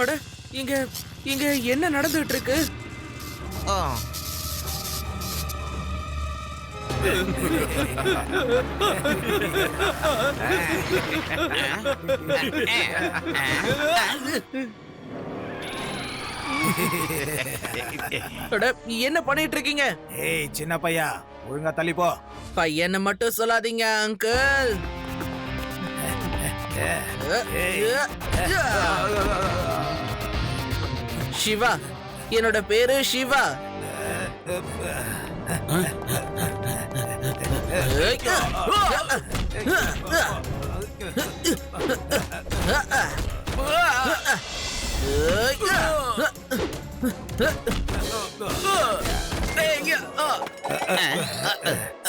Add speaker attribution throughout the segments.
Speaker 1: அட, இங்க இங்க என்ன நடந்துட்டு இருக்கு? அட, என்ன பண்ணிட்டு இருக்கீங்க?
Speaker 2: ஏய் சின்ன பையா, ஒழுங்கா தள்ளி போ.
Speaker 1: பையனை மட்டும் சொல்லாதீங்க அங்கிள். சிவா, என்னோட பேரு சிவா.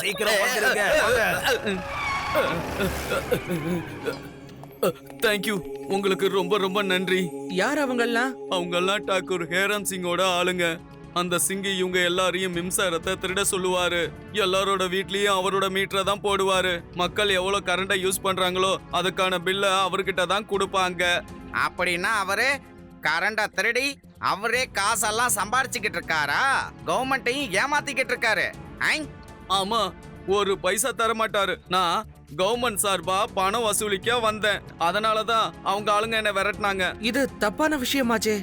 Speaker 2: சீக்கிரம் வந்துருங்க.
Speaker 3: தேங்க்யூ, உங்களுக்கு ரொம்ப ரொம்ப நன்றி.
Speaker 1: யார் அவங்கெல்லாம்?
Speaker 3: அவங்கெல்லாம் டாக்கூர் ஹேரான் சிங்கோட ஆளுங்க. அந்த சிங்கி இவங்க எல்லாரையும் மின்சாரத்தை திருட சொல்லுவாரு. எல்லாரோட வீட்லயும் அவரோட மீட்டரை தான் போடுவாரு. மக்கள் எவ்வளவு கரண்ட யூஸ் பண்றாங்களோ அதுக்கான பில்ல அவர்கிட்ட தான் கொடுப்பாங்க.
Speaker 4: அப்படின்னா அவரு கரண்ட திருடி அவரே காசெல்லாம் சம்பாரிச்சுக்கிட்டு இருக்காரா? கவர்மெண்ட்டையும் ஏமாத்திக்கிட்டு இருக்காரு.
Speaker 3: ஆமா, ஒரு பைசா தர மாட்டாரு. நான் கவர்மெண்ட் சார்பா பணம் வசூலிக்க வந்தேன். அதனாலதான் அவங்க ஆளுங்க என்ன விரட்டினாங்க.
Speaker 1: இது தப்பான விஷயமாச்சே.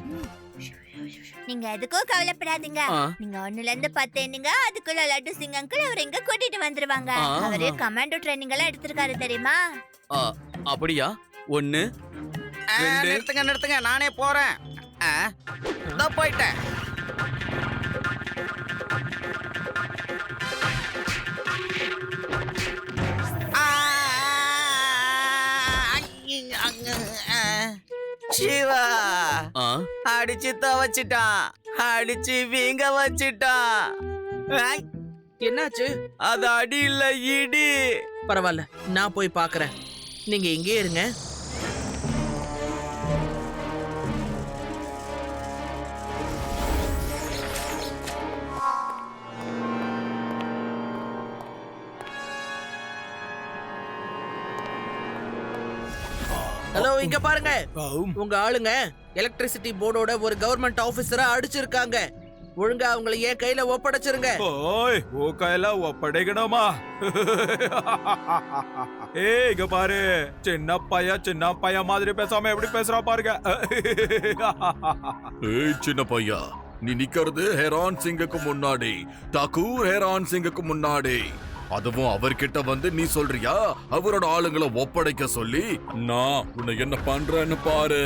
Speaker 5: நீங்க எதுக்கும் கவலைப்படாதீங்க. நீங்க 1ல இருந்து 10 எண்ணுங்க. அதுக்குள்ள லட்டு சிங் அங்கிள் அவரை இங்க கூட்டிட்டு வந்துருவாங்க. அவரு கமாண்டோ ட்ரைனிங் எல்லாம் எடுத்திருக்காரு தெரியுமா?
Speaker 3: அப்படியா? 1 2
Speaker 4: நிறுத்துங்க, நானே போறேன். போயிட்டேன். சிவா அடிச்சு தவச்சிட்டான், அடிச்சு வீங்க வச்சிட்டான்.
Speaker 1: என்னாச்சு?
Speaker 4: அது அடி இல்ல, இடி.
Speaker 1: பரவாயில்ல, நான் போய் பாக்குறேன். நீங்க இங்கே இருங்க. ஹலோ, இங்க பாருங்க. உங்க ஆளுங்க எலக்ட்ரிசிட்டி போர்டோட ஒரு கவர்மெண்ட் ஆபீசரை அடிச்சிருக்காங்க. ஒழுங்கா அவங்களை ஏன் கையில ஒப்படைச்சிருங்க.
Speaker 2: ஓய், ஓ கையில ஒப்படைக்கணுமா? ஏய், இங்க பாரு, சின்ன பையன் மாதிரி பேசாம எப்படி பேசுறா பாருங்க.
Speaker 6: ஏய் சின்ன பையா, நீ நிக்கிறது ஹேரான் சிங்குக்கு முன்னாடி, டாக்கூர் ஹேரான் சிங்குக்கு முன்னாடி. அதுவும் அவர்கிட்ட வந்து நீ சொல்றியா அவரோட ஆளுங்களை ஒப்படைக்க சொல்லி? நான் உன்னை என்ன பண்றேன்னு பாரு.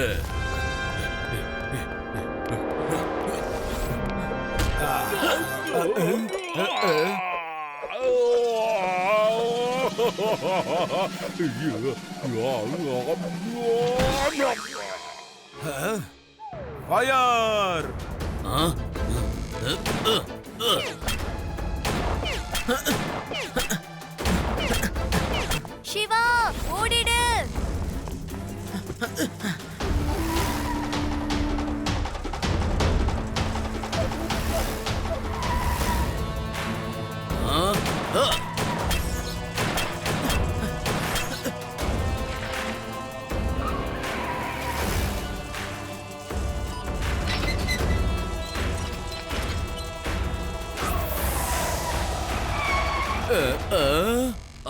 Speaker 2: ஃபயர்!
Speaker 5: சிவா, ஓடிடு.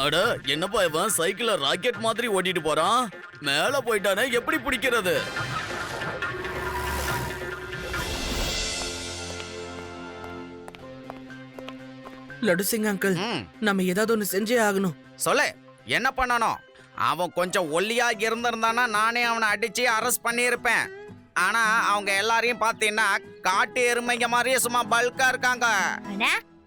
Speaker 3: அட, என்னப்பா இவன் சைக்கிள ராக்கெட் மாதிரி ஓட்டிட்டு போறான்? மேல போயிட்டானே, எப்படி பிடிக்கிறது?
Speaker 1: லட்டு சிங் அங்கிள், நம்ம ஏதாவது ஒண்ணு செஞ்சே ஆகணும்.
Speaker 4: சொல்லு, என்ன பண்ணணும்? அவன் கொஞ்சம் ஒல்லியா இருந்திருந்தானா நானே அவனை அடிச்சு அரெஸ்ட் பண்ணியிருப்பேன். ஆனா அவங்க எல்லாரையும் பாத்தீங்கன்னா காட்டு எருமைங்க மாதிரியே சும்மா பல்கா இருக்காங்க.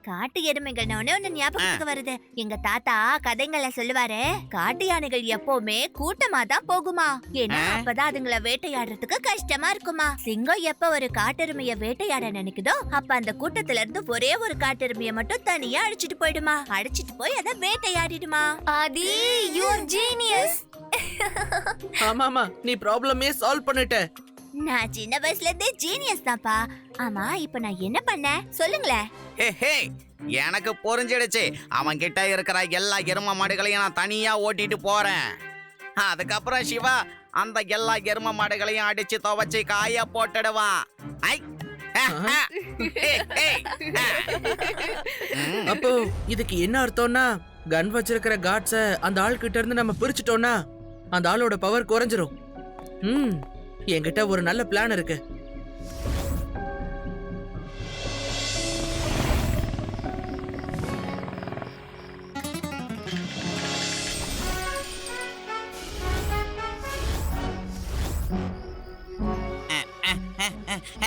Speaker 5: காட்டு எருமைகள் ஒண்ணு ஞாபகத்துக்கு வருது. எங்க தாத்தா கதைங்களை சொல்லுவாரு, காட்டு யானைகள் எப்பவுமே கூட்டமா தான் போகுமா. ஏன்னா அப்பதான் அதுங்களை வேட்டையாடுறதுக்கு கஷ்டமா இருக்குமா. சிங்கம் எப்ப ஒரு காட்டெருமைய வேட்டையாட நினைக்குதோ அப்ப அந்த கூட்டத்துல இருந்து ஒரே ஒரு காட்டெருமைய மட்டும் தனியா அடிச்சிட்டு போயிடுமா. அடிச்சிட்டு போய் அதை வேட்டையாடிடுமா. ஆதி, யூ ஆர் ஜீனியஸ்.
Speaker 1: ஆமாமா, நீ ப்ராப்ளமே சால்வ் பண்ணிட்ட.
Speaker 5: நான் சின்ன வயசுல இருந்தே ஜீனியஸ் தான்ப்பா. ஆமா, இப்ப நான் என்ன பண்ணேன் சொல்லுங்களேன்.
Speaker 4: ஹே, எனக்கு புரிஞ்சிடுச்சு. அவன் கிட்ட இருக்கிற எல்லா எரும மாடுகளையும் நான் தனியா ஓட்டிட்டு போறேன். அதுக்கப்புறம் சிவா அந்த எல்லா எரும மாடுகளையும் அடிச்சு துவைச்சு காய போட்டுடுவான். ஐ!
Speaker 1: அப்போ இதுக்கு என்ன அர்த்தம்னா, கன் வச்சிருக்கிற காட்ஸ அந்த ஆள் கிட்ட இருந்து நம்ம பிரிச்சுட்டோம்னா அந்த ஆளோட பவர் குறைஞ்சிரும். என்கிட்ட ஒரு நல்ல பிளான் இருக்கு.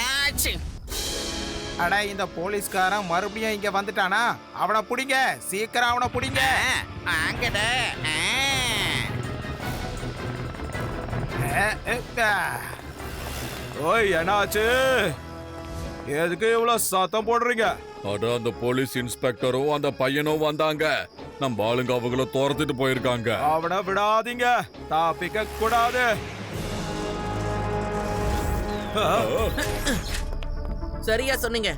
Speaker 4: ஆச்சி!
Speaker 7: அட இந்த போலீஸ்காரன் மறுபடியும் இங்க வந்துட்டானா? அவனை புடிங்க, சீக்கிரம் அவனை புடிங்க.
Speaker 4: அங்கடே.
Speaker 2: ஓய் என்னாச்சு? எதுக்கு இவ்வளவு சத்தம் போடுறீங்க?
Speaker 6: அட அந்த போலீஸ் இன்ஸ்பெக்டரும் அந்த பையனும் வந்தாங்க. நம்ம ஆளுங்க அவங்கள துரத்திட்டு போயிருக்காங்க.
Speaker 2: அவனை விடாதீங்க, தப்பிக்க கூடாது.
Speaker 1: சரியா சொன்னீங்க.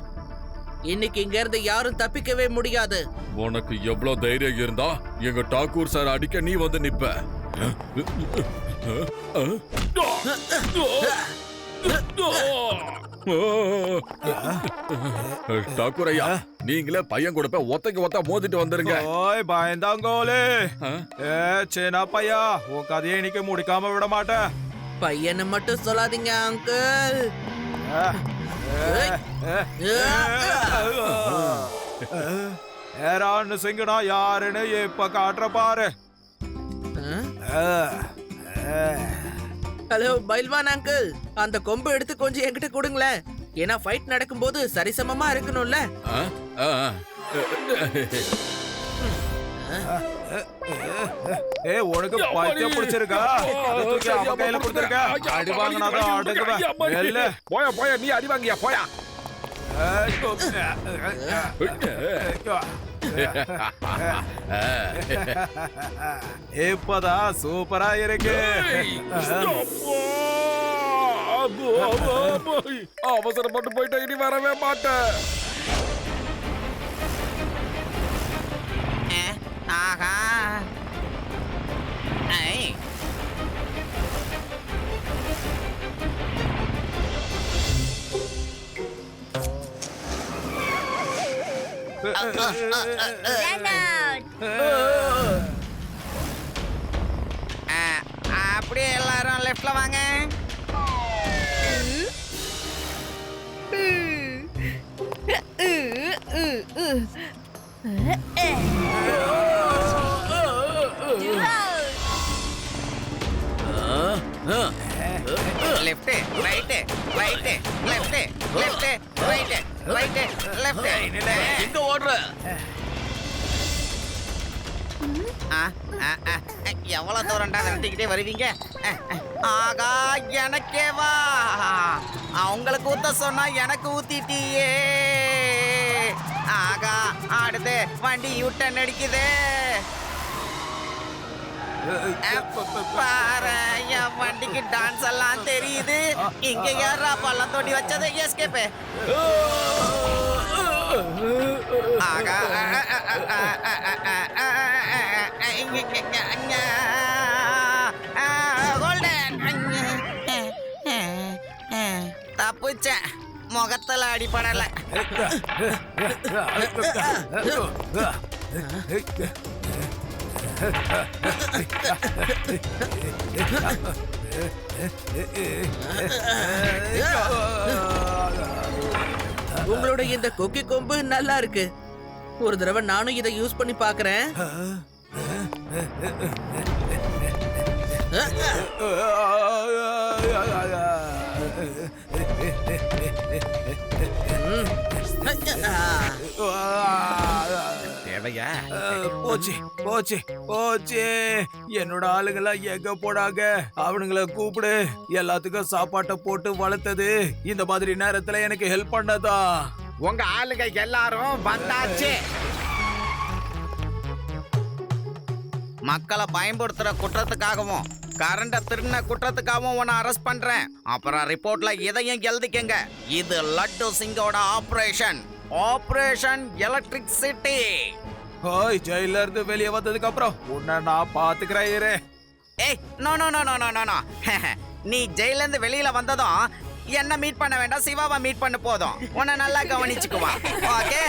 Speaker 1: இன்னைக்கு இங்க இருந்து யாரும் தப்பிக்கவே முடியாது.
Speaker 6: உனக்கு எவ்வளவு தைரியம் இருந்தா எங்க டாக்கூர் சார் அடிக்க நீ வந்து நிப்ப? டாக்கூர் ஐயா, நீங்களே பையன் கூட போய் ஒத்தைக்கு ஒத்த மோதிட்டு வந்துருங்க.
Speaker 2: ஓய் பயந்தாங்கோலே. சின்ன பையா, உன் கதையை இன்னைக்கு முடிக்காம விட மாட்டேன்.
Speaker 1: பையனை மட்டும் சொல்லாதீங்க அங்கிள்.
Speaker 2: ஹெரான் சிங்கனா யாருன்னு இப்ப காட்டுற பாரு.
Speaker 1: ஹலோ பைல்வான் அங்கிள், அந்த கொம்பு எடுத்து கொஞ்சம் என்கிட்ட கொடுங்களேன். ஏன்னா ஃபைட் நடக்கும்போது சரிசமமா இருக்கணும்ல.
Speaker 2: உனக்கு பைத்தியம் பிடிச்சிருக்கா? தூக்கி அவன் கையில கொடுத்திருக்க. அடி வாங்கினாதான் அடுக்குவேன். இல்ல
Speaker 6: போயா போயா, நீ அடி வாங்கியா போயா.
Speaker 2: இப்பதான் சூப்பரா இருக்கு.
Speaker 6: அவசரப்பட்டு போயிட்ட, இனி வரவே மாட்டேன்.
Speaker 4: ஆஹா! ஐ! அப்படியே எல்லாரும் லெஃப்ட்ல வாங்க. Left right right left left right right left.
Speaker 1: எங்க ஓடுற?
Speaker 4: எவ்வளவு தூரம்டா விரட்டிக்கிட்டே வருவீங்க? ஆகா, எனக்கே வா. அவங்களுக்கு ஊத்த சொன்னா எனக்கு ஊத்திட்டியே. ஆகா, ஆடுது வண்டி யூட்டன் அடிக்குது. பாரு, என் வண்டிக்கு டான்ஸ் எல்லாம் தெரியுது. இங்க யாரா பள்ளம் தோண்டி வச்சது? எஸ்கேப். ஆகா, கோல்டன் தப்புச்ச, முகத்துல அடிப்படல.
Speaker 1: உங்களோட இந்த கொக்கி கொம்பு நல்லா இருக்கு. ஒரு தடவை நானும் இதை யூஸ் பண்ணி பாக்குறேன்.
Speaker 4: தேவையா?
Speaker 2: போச்சு போச்சு போச்சு. என்னோட ஆளுங்களா எங்க போடாங்க? அவனுங்கள கூப்பிடு. எல்லாத்துக்கும் சாப்பாட்டை போட்டு வளர்த்தது இந்த மாதிரி நேரத்துல எனக்கு ஹெல்ப் பண்ணதா.
Speaker 4: உங்க ஆளுங்க எல்லாரும் வந்தாச்சு. மக்களை பயன்படுத்துற குற்றத்துக்காகவும் கரண்ட திருடின குற்றத்துக்காகவும் உன்னை அரெஸ்ட் பண்றேன். அப்புறம் ரிப்போர்ட்ல இதையும் எழுதிக்கங்க. இது லட்டு சிங்கோட operation. Operation electric city.
Speaker 2: Hi, ஜெயில இருந்து வெளியே வந்ததுக்கு அப்புறம் உன்னை நான் பாத்துக்கிறேன் இரு.
Speaker 4: ஏய் no no no no no no no நீ ஜெயில இருந்து வெளியில வந்ததும் என்ன மீட் பண்ண வேண்டாம், சிவாவை மீட் பண்ண போதும். உன்னை நல்லா கவனிச்சுக்குவான். ஓகே